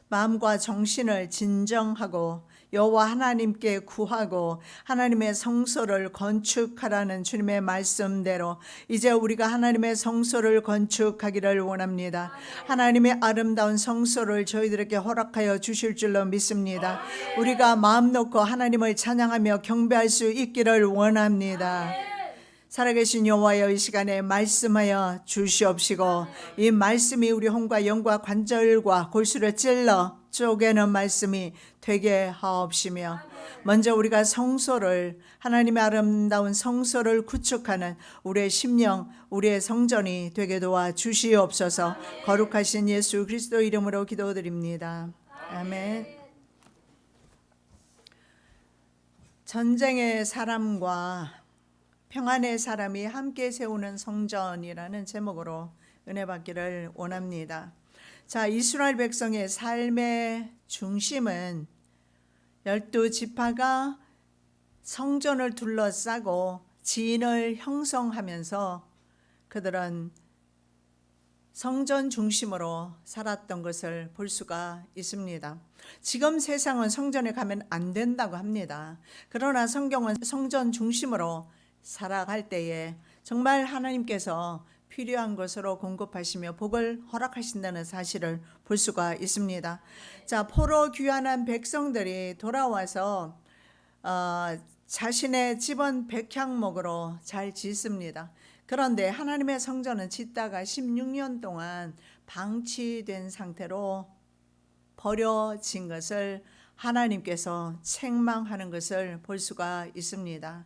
마음과 정신을 진정하고 여호와 하나님께 구하고 하나님의 성소를 건축하라는 주님의 말씀대로 이제 우리가 하나님의 성소를 건축하기를 원합니다. 하나님의 아름다운 성소를 저희들에게 허락하여 주실 줄로 믿습니다. 우리가 마음 놓고 하나님을 찬양하며 경배할 수 있기를 원합니다. 살아계신 여호와여, 이 시간에 말씀하여 주시옵시고 이 말씀이 우리 혼과 영과 관절과 골수를 찔러 쪼개는 말씀이 되게 하옵시며 먼저 우리가 성소를 하나님의 아름다운 성소를 구축하는 우리의 심령 우리의 성전이 되게 도와 주시옵소서. 거룩하신 예수 그리스도 이름으로 기도드립니다. 아멘. 전쟁의 사람과 평안의 사람이 함께 세우는 성전이라는 제목으로 은혜 받기를 원합니다. 자, 이스라엘 백성의 삶의 중심은 12지파가 성전을 둘러싸고 지인을 형성하면서 그들은 성전 중심으로 살았던 것을 볼 수가 있습니다. 지금 세상은 성전에 가면 안 된다고 합니다. 그러나 성경은 성전 중심으로 살아갈 때에 정말 하나님께서 필요한 것으로 공급하시며 복을 허락하신다는 사실을 볼 수가 있습니다. 자, 포로 귀환한 백성들이 돌아와서 자신의 집은 백향목으로 잘 짓습니다. 그런데 하나님의 성전은 짓다가 16년 동안 방치된 상태로 버려진 것을 하나님께서 책망하는 것을 볼 수가 있습니다.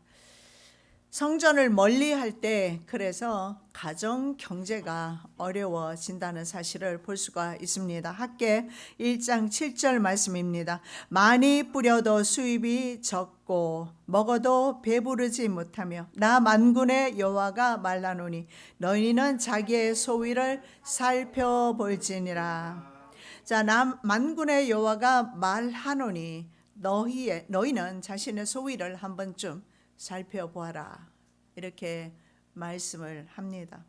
성전을 멀리할 때 그래서 가정 경제가 어려워진다는 사실을 볼 수가 있습니다. 학개 1장 7절 말씀입니다. 많이 뿌려도 수입이 적고 먹어도 배부르지 못하며 나 만군의 여호와가 말하노니 너희는 자기의 소위를 살펴볼지니라. 자, 나 만군의 여호와가 말하노니 너희는 자신의 소위를 한 번쯤 살펴보아라. 이렇게 말씀을 합니다.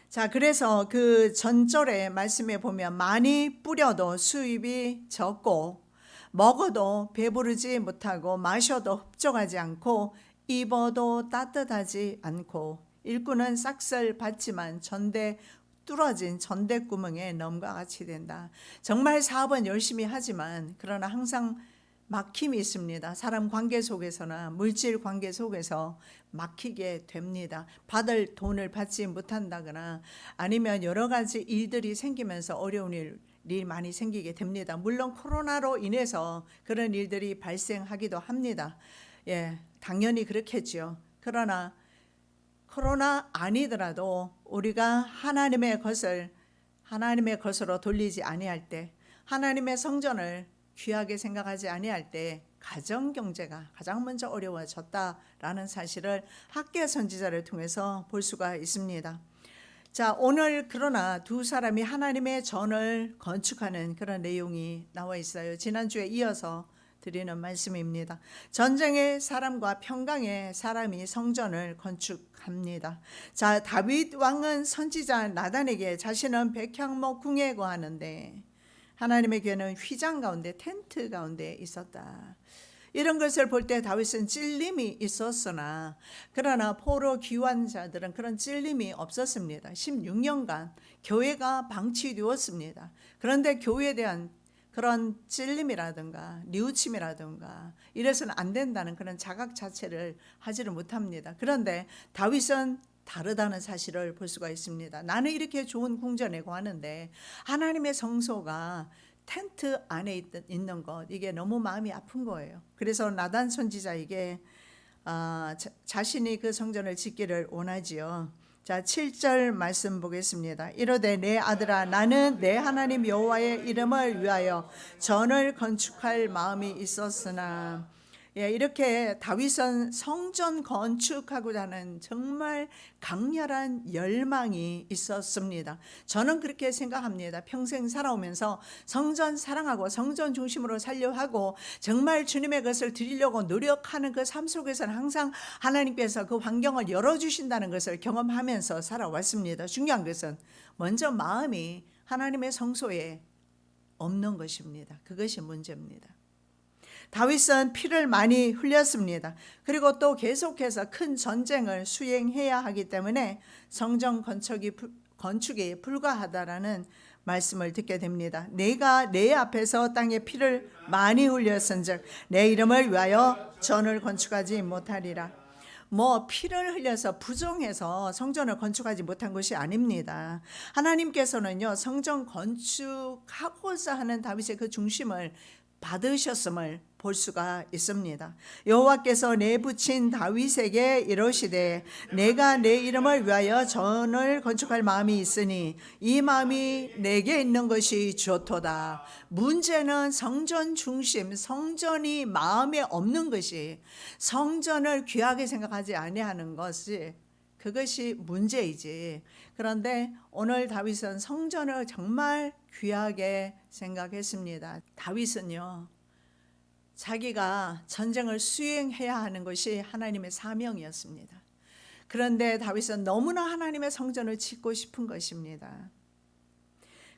자, 그래서 그 전절의 말씀에 보면 많이 뿌려도 수입이 적고 먹어도 배부르지 못하고 마셔도 흡족하지 않고 입어도 따뜻하지 않고 일꾼은 싹쓸 받지만 뚫어진 전대구멍에 넘과 같이 된다. 정말 사업은 열심히 하지만 그러나 항상 막힘이 있습니다. 사람 관계 속에서나 물질 관계 속에서 막히게 됩니다. 받을 돈을 받지 못한다거나 아니면 여러 가지 일들이 생기면서 어려운 일이 많이 생기게 됩니다. 물론 코로나로 인해서 그런 일들이 발생하기도 합니다. 예, 당연히 그렇겠죠. 그러나 코로나 아니더라도 우리가 하나님의 것으로 돌리지 아니할 때, 하나님의 성전을 귀하게 생각하지 아니할 때 가정 경제가 가장 먼저 어려워졌다라는 사실을 학개 선지자를 통해서 볼 수가 있습니다. 자, 오늘 그러나 두 사람이 하나님의 전을 건축하는 그런 내용이 나와 있어요. 지난주에 이어서 드리는 말씀입니다. 전쟁의 사람과 평강의 사람이 성전을 건축합니다. 자, 다윗 왕은 선지자 나단에게 자신은 백향목 궁에 거하는데 하나님의 교회는 휘장 가운데 텐트 가운데 있었다. 이런 것을 볼 때 다윗은 찔림이 있었으나 그러나 포로 귀환자들은 그런 찔림이 없었습니다. 16년간 교회가 방치되었습니다. 그런데 교회에 대한 그런 찔림이라든가 뉘우침이라든가 이래서는 안 된다는 그런 자각 자체를 하지를 못합니다. 그런데 다윗은 다르다는 사실을 볼 수가 있습니다. 나는 이렇게 좋은 궁전에 거하는데 하나님의 성소가 텐트 안에 있는 것, 이게 너무 마음이 아픈 거예요. 그래서 나단 선지자에게 자신이 그 성전을 짓기를 원하지요. 자, 7절 말씀 보겠습니다. 이르되 내 아들아, 나는 내 하나님 여호와의 이름을 위하여 전을 건축할 마음이 있었으나, 이렇게 다윗은 성전 건축하고자 하는 정말 강렬한 열망이 있었습니다. 저는 그렇게 생각합니다. 평생 살아오면서 성전 사랑하고 성전 중심으로 살려 하고 정말 주님의 것을 드리려고 노력하는 그 삶 속에서는 항상 하나님께서 그 환경을 열어주신다는 것을 경험하면서 살아왔습니다. 중요한 것은 먼저 마음이 하나님의 성소에 없는 것입니다. 그것이 문제입니다. 다윗은 피를 많이 흘렸습니다. 그리고 또 계속해서 큰 전쟁을 수행해야 하기 때문에 성전 건축이 불가하다라는 말씀을 듣게 됩니다. 내가 내 앞에서 땅에 피를 많이 흘렸은즉 내 이름을 위하여 전을 건축하지 못하리라. 피를 흘려서 부정해서 성전을 건축하지 못한 것이 아닙니다. 하나님께서는요, 성전 건축하고자 하는 다윗의 그 중심을 받으셨음을 볼 수가 있습니다. 여호와께서 내붙인 다윗에게 이르시되 내가 내 이름을 위하여 전을 건축할 마음이 있으니 이 마음이 내게 있는 것이 좋도다. 문제는 성전 중심, 성전이 마음에 없는 것이, 성전을 귀하게 생각하지 아니하는 것이, 그것이 문제이지. 그런데 오늘 다윗은 성전을 정말 귀하게 생각했습니다. 다윗은요, 자기가 전쟁을 수행해야 하는 것이 하나님의 사명이었습니다. 그런데 다윗은 너무나 하나님의 성전을 짓고 싶은 것입니다.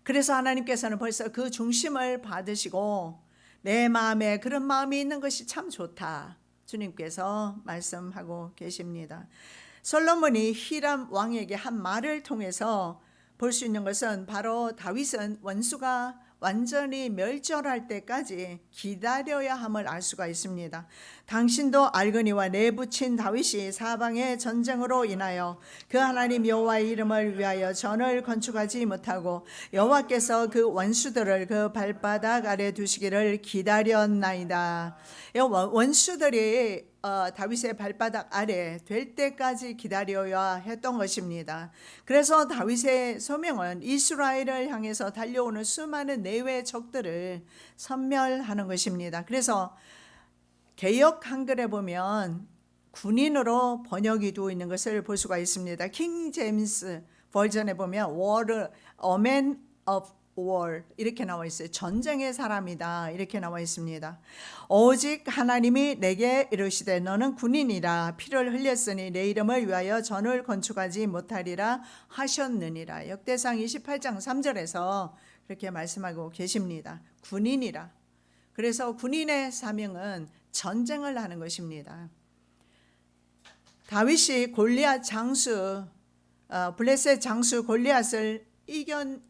그래서 하나님께서는 벌써 그 중심을 받으시고 내 마음에 그런 마음이 있는 것이 참 좋다, 주님께서 말씀하고 계십니다. 솔로몬이 히람 왕에게 한 말을 통해서 볼 수 있는 것은 바로 다윗은 원수가 완전히 멸절할 때까지 기다려야 함을 알 수가 있습니다. 당신도 알거니와 내붙인 다윗이 사방의 전쟁으로 인하여 그 하나님 여호와의 이름을 위하여 전을 건축하지 못하고 여호와께서 그 원수들을 그 발바닥 아래 두시기를 기다렸나이다. 원수들이 다윗의 발바닥 아래 될 때까지 기다려야 했던 것입니다. 그래서 다윗의 소명은 이스라엘을 향해서 달려오는 수많은 내외 적들을 섬멸하는 것입니다. 그래서 개역 한글에 보면 군인으로 번역이 되어 있는 것을 볼 수가 있습니다. 킹 제임스 버전에 보면 a man of war 이렇게 나와 있어요. 전쟁의 사람이다 이렇게 나와 있습니다. 오직 하나님이 내게 이르시되 너는 군인이라 피를 흘렸으니 내 이름을 위하여 전을 건축하지 못하리라 하셨느니라. 역대상 28장 3절에서 그렇게 말씀하고 계십니다. 군인이라. 그래서 군인의 사명은 전쟁을 하는 것입니다. 다윗이 골리앗 장수 블레셋 장수 골리앗을 이긴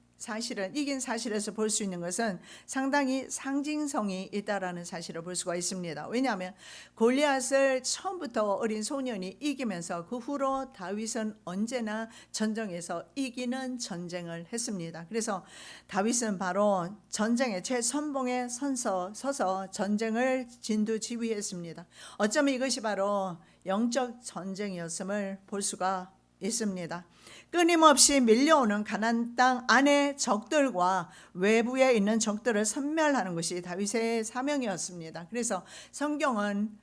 사실에서 볼 수 있는 것은 상당히 상징성이 있다라는 사실을 볼 수가 있습니다. 왜냐하면 골리앗을 처음부터 어린 소년이 이기면서 그 후로 다윗은 언제나 전쟁에서 이기는 전쟁을 했습니다. 그래서 다윗은 바로 전쟁의 최선봉에 서서 전쟁을 진두지휘했습니다. 어쩌면 이것이 바로 영적 전쟁이었음을 볼 수가 있습니다. 끊임없이 밀려오는 가나안 땅 안의 적들과 외부에 있는 적들을 섬멸하는 것이 다윗의 사명이었습니다. 그래서 성경은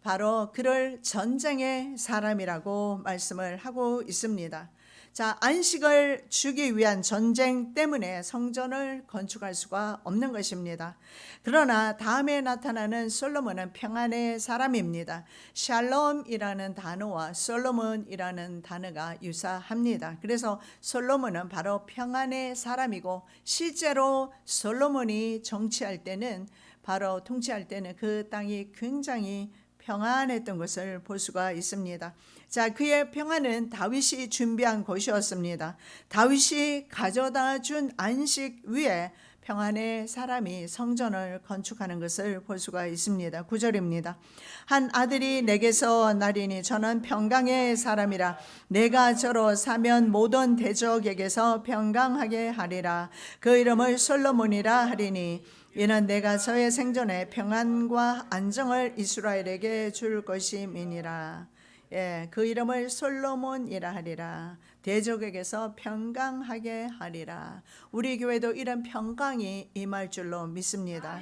바로 그를 전쟁의 사람이라고 말씀을 하고 있습니다. 자, 안식을 주기 위한 전쟁 때문에 성전을 건축할 수가 없는 것입니다. 그러나 다음에 나타나는 솔로몬은 평안의 사람입니다. 샬롬이라는 단어와 솔로몬이라는 단어가 유사합니다. 그래서 솔로몬은 바로 평안의 사람이고 실제로 솔로몬이 통치할 때는 그 땅이 굉장히 평안했던 것을 볼 수가 있습니다. 자, 그의 평안은 다윗이 준비한 것이었습니다. 다윗이 가져다 준 안식 위에 평안의 사람이 성전을 건축하는 것을 볼 수가 있습니다. 9절입니다. 한 아들이 내게서 나리니 저는 평강의 사람이라 내가 저로 사면 모든 대적에게서 평강하게 하리라. 그 이름을 솔로몬이라 하리니 이는 내가 저의 생전에 평안과 안정을 이스라엘에게 줄 것임이니라. 그 이름을 솔로몬이라 하리라. 대적에게서 평강하게 하리라. 우리 교회도 이런 평강이 임할 줄로 믿습니다.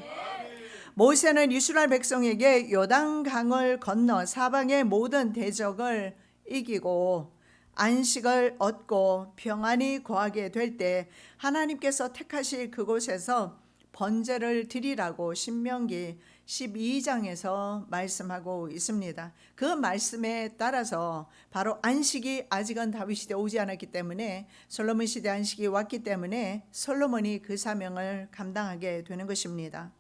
모세는 이스라엘 백성에게 요단강을 건너 사방의 모든 대적을 이기고 안식을 얻고 평안이 거하게 될 때 하나님께서 택하실 그곳에서 번제를 드리라고 신명기 12장에서 말씀하고 있습니다. 그 말씀에 따라서 바로 안식이 아직은 다윗 시대 오지 않았기 때문에 솔로몬 시대 안식이 왔기 때문에 솔로몬이 그 사명을 감당하게 되는 것입니다.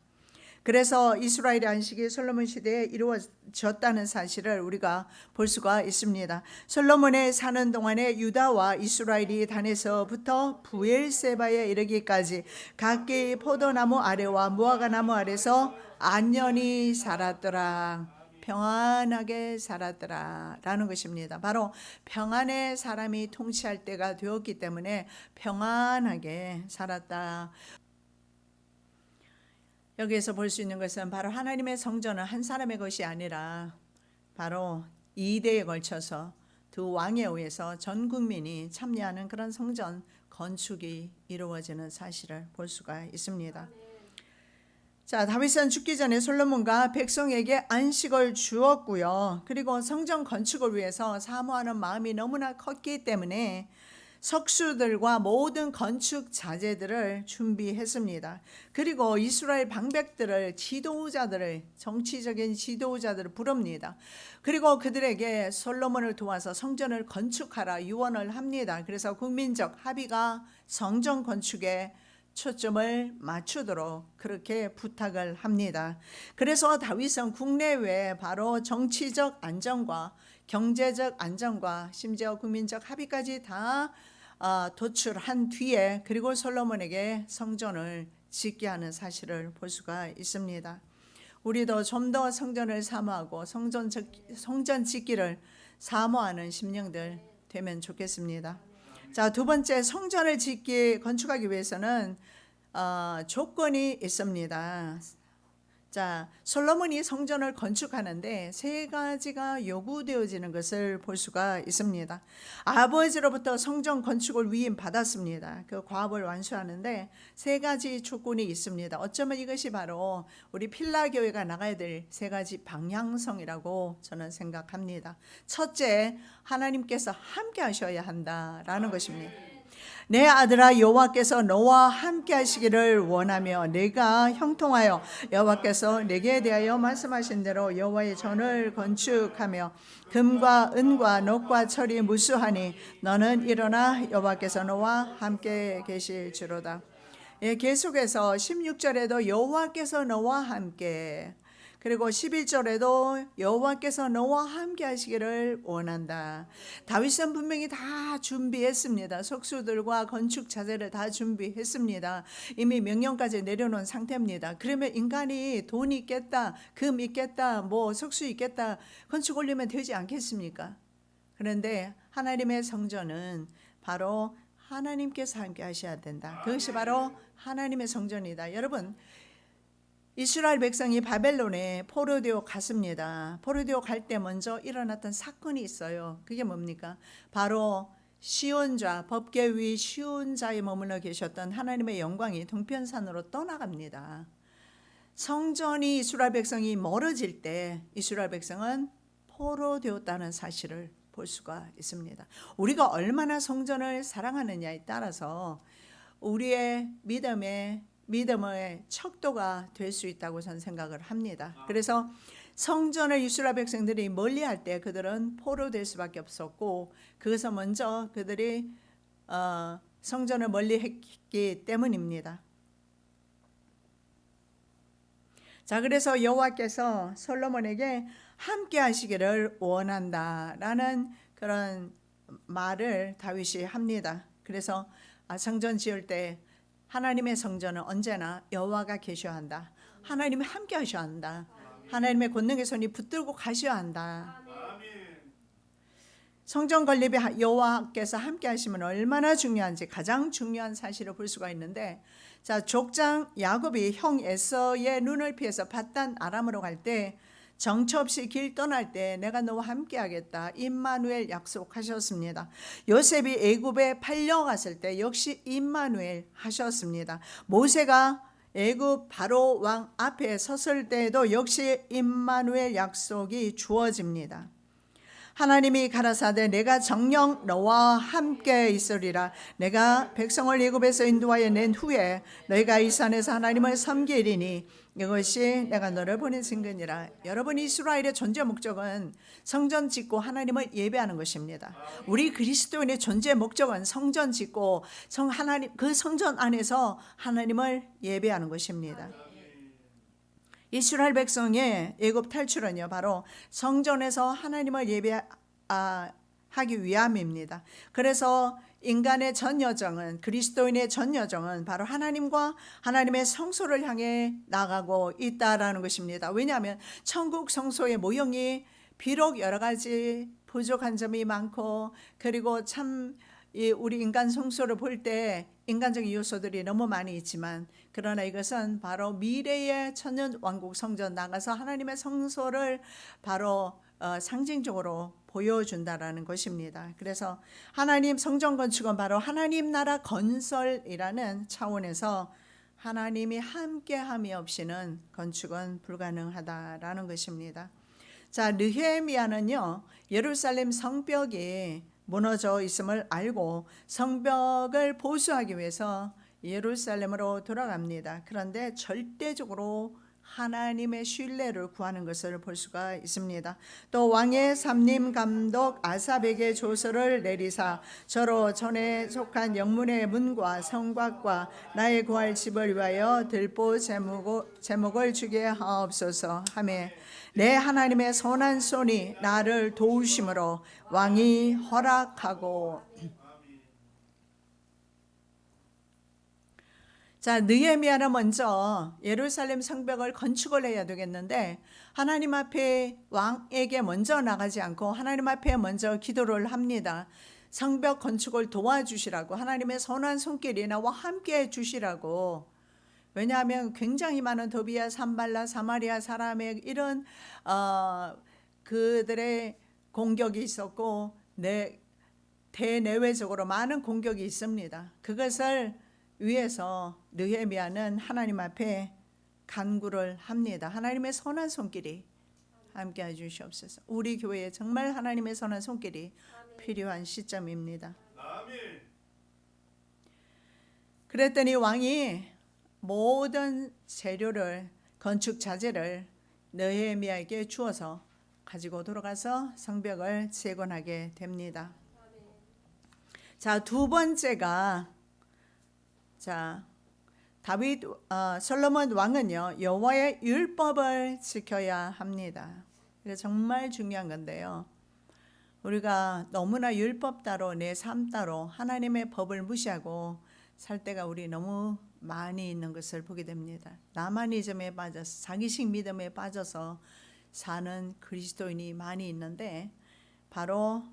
그래서 이스라엘의 안식이 솔로몬 시대에 이루어졌다는 사실을 우리가 볼 수가 있습니다. 솔로몬의 사는 동안에 유다와 이스라엘이 단에서부터 부엘세바에 이르기까지 각기 포도나무 아래와 무화과 나무 아래서 안연히 살았더라. 평안하게 살았더라 라는 것입니다. 바로 평안의 사람이 통치할 때가 되었기 때문에 평안하게 살았다. 여기에서 볼 수 있는 것은 바로 하나님의 성전은 한 사람의 것이 아니라 바로 2대에 걸쳐서 두 왕에 의해서 전 국민이 참여하는 그런 성전 건축이 이루어지는 사실을 볼 수가 있습니다. 자, 다윗은 죽기 전에 솔로몬과 백성에게 안식을 주었고요. 그리고 성전 건축을 위해서 사모하는 마음이 너무나 컸기 때문에 석수들과 모든 건축 자재들을 준비했습니다. 그리고 이스라엘 방백들을 지도자들을 정치적인 지도자들을 부릅니다. 그리고 그들에게 솔로몬을 도와서 성전을 건축하라 유언을 합니다. 그래서 국민적 합의가 성전 건축에 초점을 맞추도록 그렇게 부탁을 합니다. 그래서 다윗은 국내외 바로 정치적 안정과 경제적 안정과 심지어 국민적 합의까지 다 도출한 뒤에 그리고 솔로몬에게 성전을 짓게 하는 사실을 볼 수가 있습니다. 우리도 좀 더 성전을 사모하고 성전 짓기를 사모하는 심령들 되면 좋겠습니다. 자, 두 번째, 성전을 건축하기 위해서는 조건이 있습니다. 자, 솔로몬이 성전을 건축하는데 세 가지가 요구되어지는 것을 볼 수가 있습니다. 아버지로부터 성전 건축을 위임받았습니다. 그 과업을 완수하는데 세 가지 조건이 있습니다. 어쩌면 이것이 바로 우리 필라교회가 나가야 될 세 가지 방향성이라고 저는 생각합니다. 첫째, 하나님께서 함께 하셔야 한다라는 것입니다. 내 아들아 여호와께서 너와 함께 하시기를 원하며 내가 형통하여 여호와께서 내게 대하여 말씀하신 대로 여호와의 전을 건축하며 금과 은과 녹과 철이 무수하니 너는 일어나 여호와께서 너와 함께 계실지로다. 예, 계속해서 16절에도 여호와께서 너와 함께, 그리고 11절에도 여호와께서 너와 함께 하시기를 원한다. 다윗은 분명히 다 준비했습니다. 석수들과 건축 자재를 다 준비했습니다. 이미 명령까지 내려놓은 상태입니다. 그러면 인간이 돈 있겠다, 금 있겠다, 뭐 석수 있겠다, 건축 올리면 되지 않겠습니까? 그런데 하나님의 성전은 바로 하나님께서 함께 하셔야 된다. 그것이 바로 하나님의 성전이다. 여러분, 이스라엘 백성이 바벨론에 포로되어 갔습니다. 포로되어 갈 때 먼저 일어났던 사건이 있어요. 그게 뭡니까? 바로 시온자, 법궤 위 시온자에 머물러 계셨던 하나님의 영광이 동편산으로 떠나갑니다. 성전이 이스라엘 백성이 멀어질 때 이스라엘 백성은 포로되었다는 사실을 볼 수가 있습니다. 우리가 얼마나 성전을 사랑하느냐에 따라서 우리의 믿음의 척도가 될 수 있다고 저는 생각을 합니다. 그래서 성전을 이스라엘 백성들이 멀리할 때 그들은 포로될 수밖에 없었고, 그것은 먼저 그들이 성전을 멀리했기 때문입니다. 자, 그래서 여호와께서 솔로몬에게 함께 하시기를 원한다라는 그런 말을 다윗이 합니다. 그래서 성전 지을 때 하나님의 성전은 언제나 여호와가 계셔야 한다. 하나님이 함께 하셔야 한다. 하나님의 권능의 손이 붙들고 가셔야 한다. 성전 건립에 여호와께서 함께 하시면 얼마나 중요한지 가장 중요한 사실을 볼 수가 있는데, 자, 족장 야곱이 형 에서의 눈을 피해서 밧단 아람으로 갈 때 정처 없이 길 떠날 때 내가 너와 함께 하겠다, 임마누엘 약속하셨습니다. 요셉이 애굽에 팔려갔을 때 역시 임마누엘 하셨습니다. 모세가 애굽 바로 왕 앞에 섰을 때에도 역시 임마누엘 약속이 주어집니다. 하나님이 가라사대 내가 정녕 너와 함께 있으리라. 내가 백성을 애굽에서 인도하여 낸 후에 너희가 이 산에서 하나님을 섬기리니 이것이 내가 너를 보낸 증거니라. 여러분, 이스라엘의 존재 목적은 성전 짓고 하나님을 예배하는 것입니다. 우리 그리스도인의 존재 목적은 성전 짓고 하나님 그 성전 안에서 하나님을 예배하는 것입니다. 이스라엘 백성의 애굽 탈출은요 바로 성전에서 하나님을 예배하기 위함입니다. 그래서 인간의 전 여정은, 그리스도인의 전 여정은 바로 하나님과 하나님의 성소를 향해 나가고 있다라는 것입니다. 왜냐하면 천국 성소의 모형이 비록 여러 가지 부족한 점이 많고, 그리고 참 우리 인간 성소를 볼 때 인간적인 요소들이 너무 많이 있지만, 그러나 이것은 바로 미래의 천년 왕국 성전 나가서 하나님의 성소를 바로 상징적으로 보여준다라는 것입니다. 그래서 하나님 성전 건축은 바로 하나님 나라 건설이라는 차원에서 하나님이 함께함이 없이는 건축은 불가능하다라는 것입니다. 자, 느헤미야는요 예루살렘 성벽이 무너져 있음을 알고 성벽을 보수하기 위해서 예루살렘으로 돌아갑니다. 그런데 절대적으로 하나님의 신뢰를 구하는 것을 볼 수가 있습니다. 또 왕의 삼림 감독 아삽에게 조서를 내리사 저로 전에 속한 영문의 문과 성곽과 나의 구할 집을 위하여 들보 제목을 주게 하옵소서 하며 내 하나님의 선한 손이 나를 도우심으로 왕이 허락하고. 자, 느헤미야는 먼저 예루살렘 성벽을 건축을 해야 되겠는데 하나님 앞에 왕에게 먼저 나가지 않고 하나님 앞에 먼저 기도를 합니다. 성벽 건축을 도와주시라고, 하나님의 선한 손길이 나와 함께 해주시라고. 왜냐하면 굉장히 많은 도비야, 산발라, 사마리아 사람의 이런 그들의 공격이 있었고 대내외적으로 많은 공격이 있습니다. 그것을 위해서 느헤미야는 하나님 앞에 간구를 합니다. 하나님의 선한 손길이 함께 해주시옵소서. 우리 교회에 정말 하나님의 선한 손길이 필요한 시점입니다. 그랬더니 왕이 모든 재료를, 건축 자재를 느헤미야에게 주어서 가지고 돌아가서 성벽을 재건하게 됩니다. 자, 두 번째가, 자, 솔로몬 왕은요 여호와의 율법을 지켜야 합니다. 이게 정말 중요한 건데요, 우리가 너무나 율법 따로 내 삶 따로 하나님의 법을 무시하고 살 때가 우리 너무 많이 있는 것을 보게 됩니다. 나만이즘에 빠져서, 자기식 믿음에 빠져서 사는 그리스도인이 많이 있는데, 바로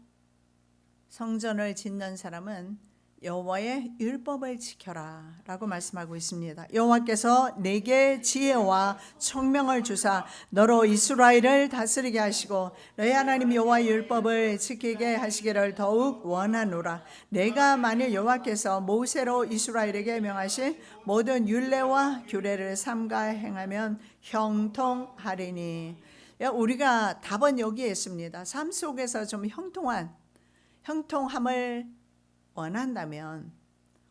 성전을 짓는 사람은 여호와의 율법을 지켜라 라고 말씀하고 있습니다. 여호와께서 내게 지혜와 총명을 주사 너로 이스라엘을 다스리게 하시고 너희 하나님 여호와의 율법을 지키게 하시기를 더욱 원하노라. 내가 만일 여호와께서 모세로 이스라엘에게 명하신 모든 율례와 규례를 삼가 행하면 형통하리니. 우리가 답은 여기에 있습니다. 삶 속에서 좀 형통함을 원한다면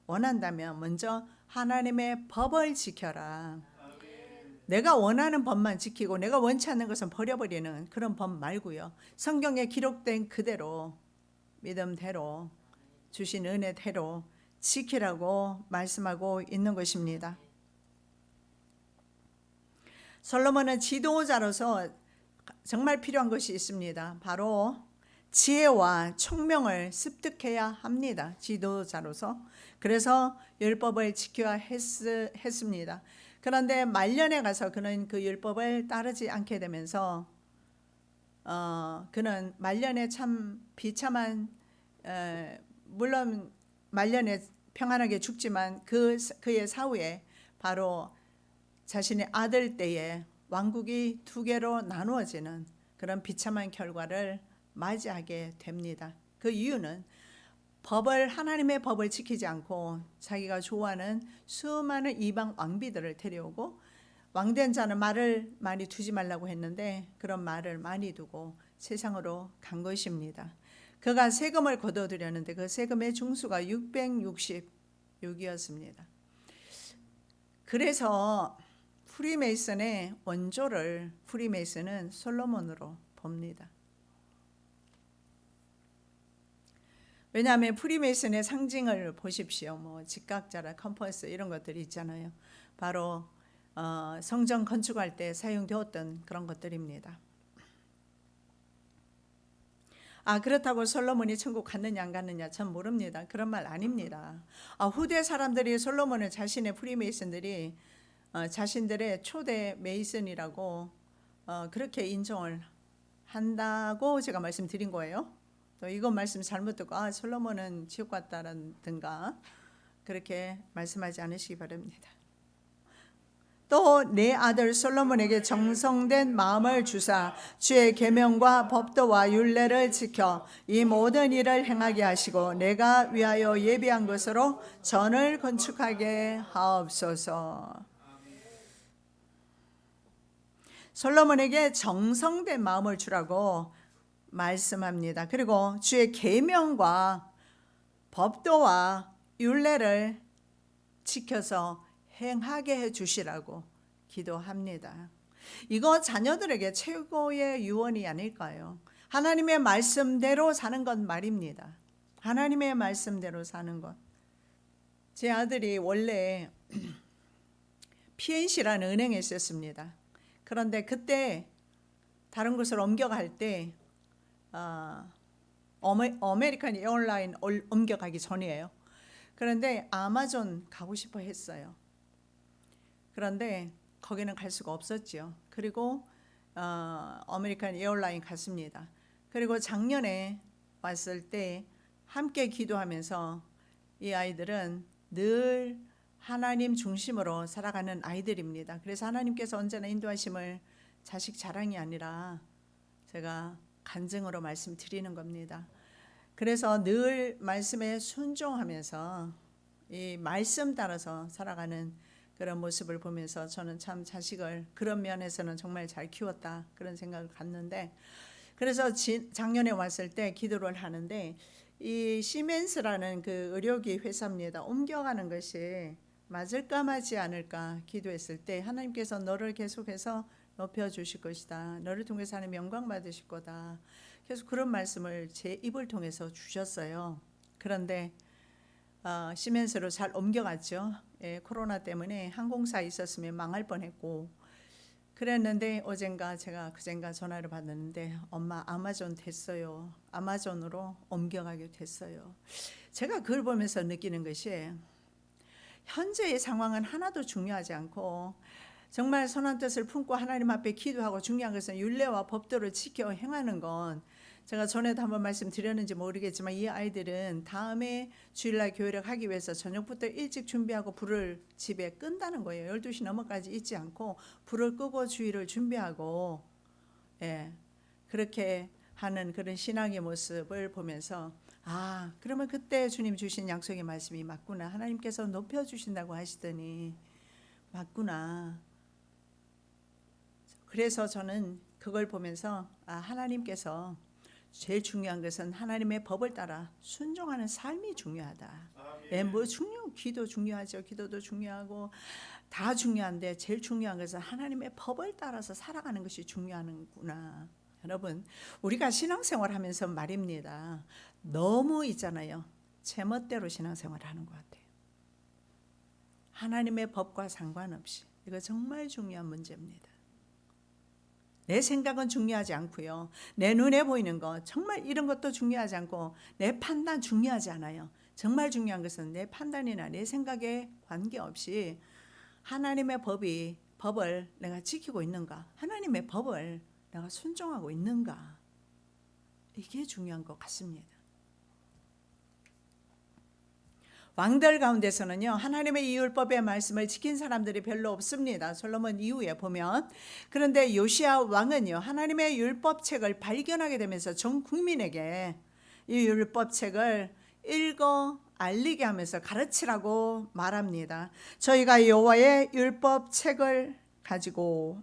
먼저 하나님의 법을 지켜라. 내가 원하는 법만 지키고 내가 원치 않는 것은 버려버리는 그런 법 말고요, 성경에 기록된 그대로 믿음대로 주신 은혜대로 지키라고 말씀하고 있는 것입니다. 솔로몬은 지도자로서 정말 필요한 것이 있습니다. 바로 지혜와 총명을 습득해야 합니다. 지도자로서. 그래서 율법을 지켜야 했습니다. 그런데 말년에 가서 그는 그 율법을 따르지 않게 되면서 그는 말년에 참 비참한, 물론 말년에 평안하게 죽지만 그의 사후에 바로 자신의 아들 때에 왕국이 두 개로 나누어지는 그런 비참한 결과를 맞이하게 됩니다. 그 이유는 하나님의 법을 지키지 않고 자기가 좋아하는 수많은 이방 왕비들을 데려오고, 왕된 자는 말을 많이 두지 말라고 했는데 그런 말을 많이 두고 세상으로 간 것입니다. 그가 세금을 거둬들였는데 그 세금의 중수가 666이었습니다. 그래서 프리메이슨의 원조를 프리메이슨은 솔로몬으로 봅니다. 왜냐하면 프리메이슨의 상징을 보십시오. 뭐 직각자라 컴퍼스 이런 것들이 있잖아요. 바로 성전 건축할 때 사용되었던 그런 것들입니다. 그렇다고 솔로몬이 천국 갔느냐 안 갔느냐 전 모릅니다. 그런 말 아닙니다. 후대 사람들이 솔로몬을 자신의 프리메이슨들이 자신들의 초대 메이슨이라고 그렇게 인정을 한다고 제가 말씀드린 거예요. 또 이건 말씀 잘못 듣고 솔로몬은 지옥 갔다라든가 그렇게 말씀하지 않으시기 바랍니다. 또 내 아들 솔로몬에게 정성된 마음을 주사 주의 계명과 법도와 율례를 지켜 이 모든 일을 행하게 하시고 내가 위하여 예비한 것으로 전을 건축하게 하옵소서. 솔로몬에게 정성된 마음을 주라고 말씀합니다. 그리고 주의 계명과 법도와 율례를 지켜서 행하게 해 주시라고 기도합니다. 이거 자녀들에게 최고의 유언이 아닐까요? 하나님의 말씀대로 사는 것 말입니다. 하나님의 말씀대로 사는 것. 제 아들이 원래 PNC라는 은행에 있었습니다. 그런데 그때 다른 곳으로 옮겨갈 때 아메리칸 에어라인 옮겨가기 전이에요. 그런데 아마존 가고 싶어 했어요. 그런데 거기는 갈 수가 없었죠. 그리고 아메리칸 에어라인 갔습니다. 그리고 작년에 왔을 때 함께 기도하면서 이 아이들은 늘 하나님 중심으로 살아가는 아이들입니다. 그래서 하나님께서 언제나 인도하심을 자식 자랑이 아니라 제가 간증으로 말씀드리는 겁니다. 그래서 늘 말씀에 순종하면서 이 말씀 따라서 살아가는 그런 모습을 보면서 저는 참 자식을 그런 면에서는 정말 잘 키웠다 그런 생각을 갖는데, 그래서 작년에 왔을 때 기도를 하는데 이 시멘스라는 그 의료기 회사입니다. 옮겨가는 것이 맞을까 맞지 않을까 기도했을 때 하나님께서 너를 계속해서 높여주실 것이다. 너를 통해서 하나님 영광 받으실 거다. 계속 그런 말씀을 제 입을 통해서 주셨어요. 그런데 시멘스로 잘 옮겨갔죠. 코로나 때문에 항공사에 있었으면 망할 뻔했고 그랬는데 그젠가 전화를 받았는데 엄마 아마존 됐어요. 아마존으로 옮겨가게 됐어요. 제가 그걸 보면서 느끼는 것이 현재의 상황은 하나도 중요하지 않고 정말 선한 뜻을 품고 하나님 앞에 기도하고 중요한 것은 율례와 법도를 지켜 행하는 건, 제가 전에도 한번 말씀드렸는지 모르겠지만 이 아이들은 다음에 주일날 교회를 하기 위해서 저녁부터 일찍 준비하고 불을 집에 끈다는 거예요. 12시 넘어까지 있지 않고 불을 끄고 주일을 준비하고 그렇게 하는 그런 신앙의 모습을 보면서 그러면 그때 주님 주신 약속의 말씀이 맞구나. 하나님께서 높여주신다고 하시더니 맞구나. 그래서 저는 그걸 보면서 하나님께서 제일 중요한 것은 하나님의 법을 따라 순종하는 삶이 중요하다. 기도 중요하죠. 기도도 중요하고 다 중요한데 제일 중요한 것은 하나님의 법을 따라서 살아가는 것이 중요하구나. 여러분, 우리가 신앙생활하면서 말입니다. 너무 있잖아요. 제멋대로 신앙생활을 하는 것 같아요. 하나님의 법과 상관없이. 이거 정말 중요한 문제입니다. 내 생각은 중요하지 않고요. 내 눈에 보이는 것, 정말 이런 것도 중요하지 않고 내 판단 중요하지 않아요. 정말 중요한 것은 내 판단이나 내 생각에 관계없이 하나님의 법을 내가 지키고 있는가? 하나님의 법을 내가 순종하고 있는가? 이게 중요한 것 같습니다. 왕들 가운데서는요, 하나님의 이 율법의 말씀을 지킨 사람들이 별로 없습니다. 솔로몬 이후에 보면. 그런데 요시야 왕은요, 하나님의 율법책을 발견하게 되면서 전 국민에게 이 율법책을 읽어 알리게 하면서 가르치라고 말합니다. 저희가 여호와의 율법책을 가지고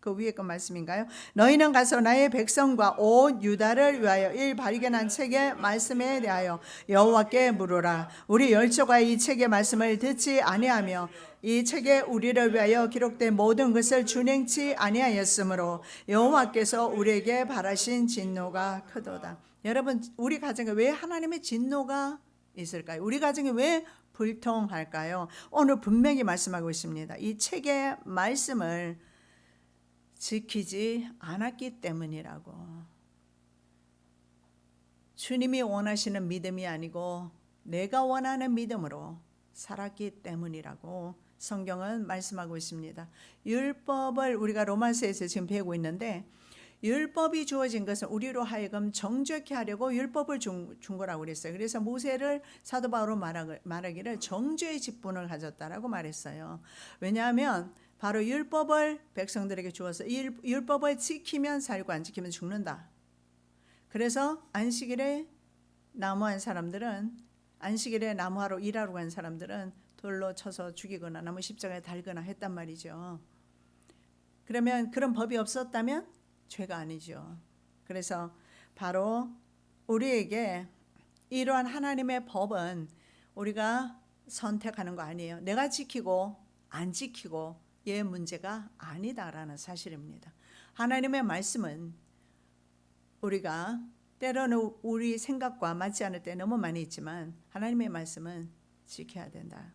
그 위에 그 말씀인가요? 너희는 가서 나의 백성과 온 유다를 위하여 이 발견한 책의 말씀에 대하여 여호와께 물으라. 우리 열조가 이 책의 말씀을 듣지 아니하며 이 책에 우리를 위하여 기록된 모든 것을 준행치 아니하였으므로 여호와께서 우리에게 바라신 진노가 크도다. 여러분, 우리 가정에 왜 하나님의 진노가 있을까요? 우리 가정에 왜 불통할까요? 오늘 분명히 말씀하고 있습니다. 이 책의 말씀을 지키지 않았기 때문이라고. 주님이 원하시는 믿음이 아니고 내가 원하는 믿음으로 살았기 때문이라고 성경은 말씀하고 있습니다. 율법을 우리가 로마서에서 지금 배우고 있는데, 율법이 주어진 것은 우리로 하여금 정죄케 하려고 율법을 준 거라고 그랬어요. 그래서 모세를 사도 바울은 말하기를 정죄의 직분을 가졌다라고 말했어요. 왜냐하면 바로 율법을 백성들에게 주어서 이 율법을 지키면 살고 안 지키면 죽는다. 그래서 안식일에 나무한 사람들은, 안식일에 나무하러 일하러 간 사람들은 돌로 쳐서 죽이거나 나무 십자가에 달거나 했단 말이죠. 그러면 그런 법이 없었다면 죄가 아니죠. 그래서 바로 우리에게 이러한 하나님의 법은 우리가 선택하는 거 아니에요. 내가 지키고 안 지키고 얘 문제가 아니다라는 사실입니다. 하나님의 말씀은 우리가 때로는 우리 생각과 맞지 않을 때 너무 많이 있지만 하나님의 말씀은 지켜야 된다.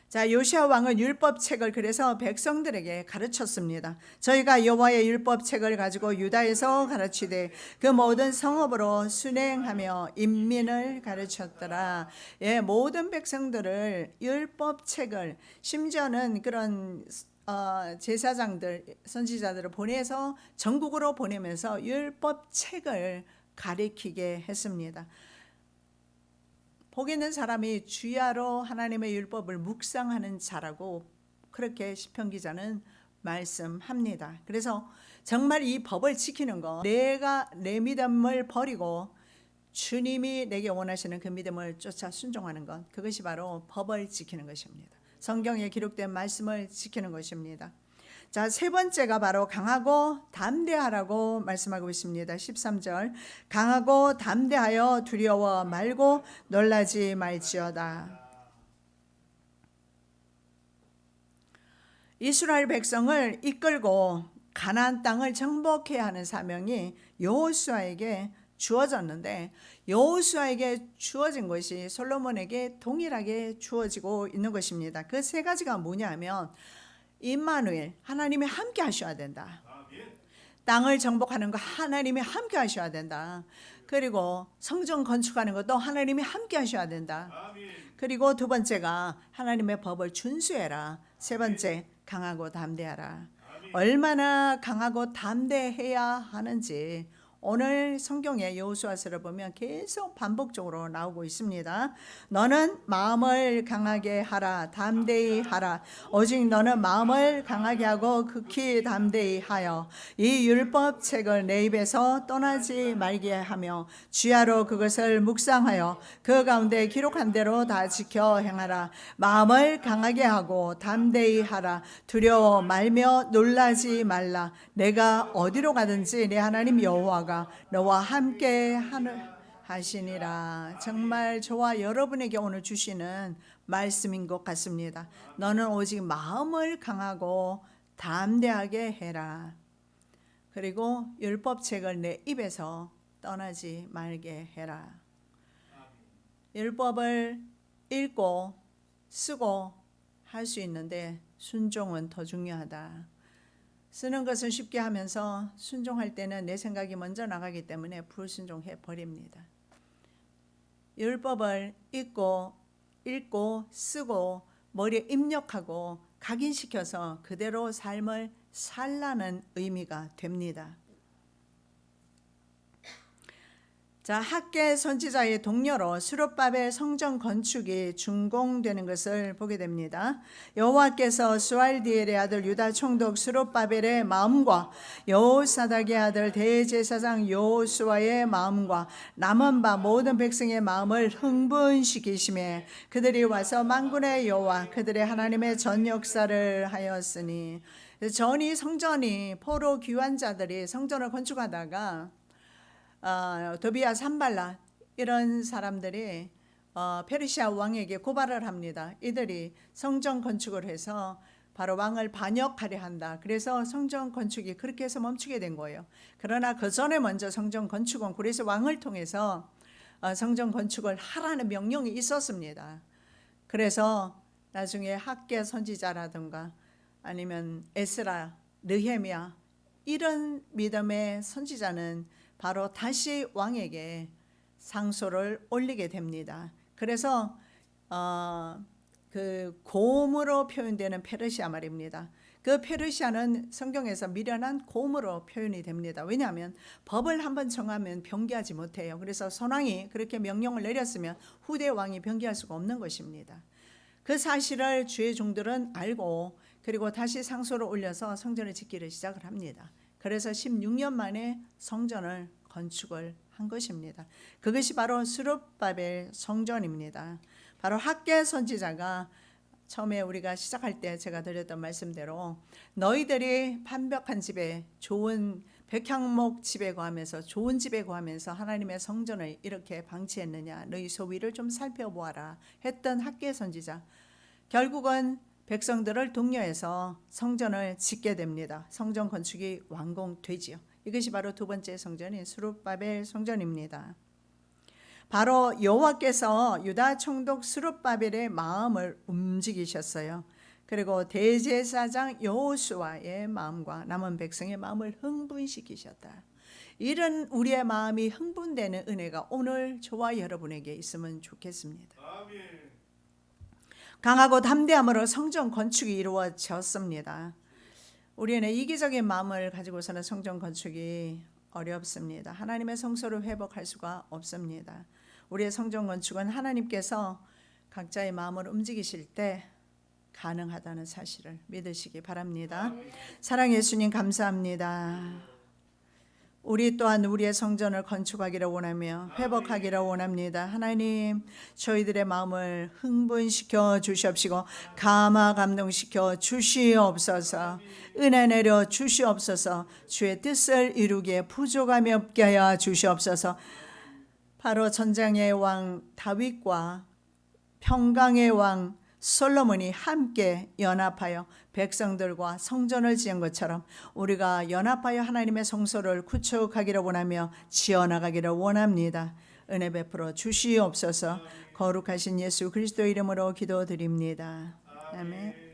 자, 요시야 왕은 율법책을 그래서 백성들에게 가르쳤습니다. 저희가 여호와의 율법책을 가지고 유다에서 가르치되 그 모든 성읍으로 순행하며 인민을 가르쳤더라. 예, 모든 백성들을 율법책을, 심지어는 그런 제사장들, 선지자들을 보내서 전국으로 보내면서 율법책을 가리키게 했습니다. 복 있는 사람이 주야로 하나님의 율법을 묵상하는 자라고 그렇게 시편 기자는 말씀합니다. 그래서 정말 이 법을 지키는 것, 내가 내 믿음을 버리고 주님이 내게 원하시는 그 믿음을 쫓아 순종하는 것, 그것이 바로 법을 지키는 것입니다. 성경에 기록된 말씀을 지키는 것입니다. 자, 세 번째가 바로 강하고 담대하라고 말씀하고 있습니다. 13절, 강하고 담대하여 두려워 말고 놀라지 말지어다. 이스라엘 백성을 이끌고 가나안 땅을 정복해야 하는 사명이 여호수아에게 주어졌는데, 여호수아에게 주어진 것이 솔로몬에게 동일하게 주어지고 있는 것입니다. 그 세 가지가 뭐냐면 임마누엘, 하나님이 함께 하셔야 된다. 땅을 정복하는 거 하나님이 함께 하셔야 된다. 그리고 성전 건축하는 것도 하나님이 함께 하셔야 된다. 그리고 두 번째가 하나님의 법을 준수해라. 세 번째, 강하고 담대하라. 얼마나 강하고 담대해야 하는지 오늘 성경의 여호수아서를 보면 계속 반복적으로 나오고 있습니다. 너는 마음을 강하게 하라, 담대히 하라. 오직 너는 마음을 강하게 하고 극히 담대히 하여 이 율법책을 내 입에서 떠나지 말게 하며 주야로 그것을 묵상하여 그 가운데 기록한 대로 다 지켜 행하라. 마음을 강하게 하고 담대히 하라. 두려워 말며 놀라지 말라. 내가 어디로 가든지 내 하나님 여호와가 너와 함께 하시니라. 정말 저와 여러분에게 오늘 주시는 말씀인 것 같습니다. 너는 오직 마음을 강하고 담대하게 해라. 그리고 율법책을 내 입에서 떠나지 말게 해라. 율법을 읽고 쓰고 할 수 있는데 순종은 더 중요하다. 쓰는 것은 쉽게 하면서 순종할 때는 내 생각이 먼저 나가기 때문에 불순종해 버립니다. 율법을 읽고 쓰고 머리에 입력하고 각인시켜서 그대로 삶을 살라는 의미가 됩니다. 자, 학계 선지자의 동료로 스룹바벨 성전 건축이 준공되는 것을 보게 됩니다. 여호와께서 스왈디엘의 아들 유다 총독 스룹바벨의 마음과 여호사닥의 아들 대제사장 여호수아의 마음과 남은 바 모든 백성의 마음을 흥분시키시매 그들이 와서 만군의 여호와 그들의 하나님의 전 역사를 하였으니, 전이 성전이 포로 귀환 자들이 성전을 건축하다가 도비아 산발라 이런 사람들이 페르시아 왕에게 고발을 합니다. 이들이 성전 건축을 해서 바로 왕을 반역하려 한다. 그래서 성전 건축이 그렇게 해서 멈추게 된 거예요. 그러나 그 전에 먼저 성전 건축은 그래서 왕을 통해서 성전 건축을 하라는 명령이 있었습니다. 그래서 나중에 학계 선지자라든가 아니면 에스라, 느헤미야 이런 믿음의 선지자는 바로 다시 왕에게 상소를 올리게 됩니다. 그래서 그 곰으로 표현되는 페르시아 말입니다. 그 페르시아는 성경에서 미련한 곰으로 표현이 됩니다. 왜냐하면 법을 한번 정하면 변개하지 못해요. 그래서 선왕이 그렇게 명령을 내렸으면 후대 왕이 변개할 수가 없는 것입니다. 그 사실을 주의 종들은 알고 그리고 다시 상소를 올려서 성전을 짓기를 시작을 합니다. 그래서 16년 만에 성전을 건축을 한 것입니다. 그것이 바로 스룹바벨 성전입니다. 바로 학계 선지자가 처음에 우리가 시작할 때 제가 드렸던 말씀대로 너희들이 완벽한 집에 좋은 백향목 집에 거하면서 좋은 집에 거하면서 하나님의 성전을 이렇게 방치했느냐, 너희 소위를 좀 살펴보아라 했던 학계 선지자, 결국은 백성들을 독려해서 성전을 짓게 됩니다. 성전 건축이 완공되지요. 이것이 바로 두 번째 성전인 스룹바벨 성전입니다. 바로 여호와께서 유다 총독 스룹바벨의 마음을 움직이셨어요. 그리고 대제사장 여호수아의 마음과 남은 백성의 마음을 흥분시키셨다. 이런 우리의 마음이 흥분되는 은혜가 오늘 저와 여러분에게 있으면 좋겠습니다. 아멘. 강하고 담대함으로 성전 건축이 이루어졌습니다. 우리는 이기적인 마음을 가지고서는 성전 건축이 어렵습니다. 하나님의 성소를 회복할 수가 없습니다. 우리의 성전 건축은 하나님께서 각자의 마음을 움직이실 때 가능하다는 사실을 믿으시기 바랍니다. 사랑의 예수님 감사합니다. 우리 또한 우리의 성전을 건축하기를 원하며 회복하기를 원합니다. 하나님, 저희들의 마음을 흥분시켜 주시옵시고 감화감동시켜 주시옵소서. 은혜 내려 주시옵소서. 주의 뜻을 이루기에 부족함이 없게 하여 주시옵소서. 바로 전장의 왕 다윗과 평강의 왕 솔로몬이 함께 연합하여 백성들과 성전을 지은 것처럼 우리가 연합하여 하나님의 성소를 구축하기를 원하며 지어나가기를 원합니다. 은혜 베풀어 주시옵소서. 거룩하신 예수 그리스도 이름으로 기도드립니다. 아멘.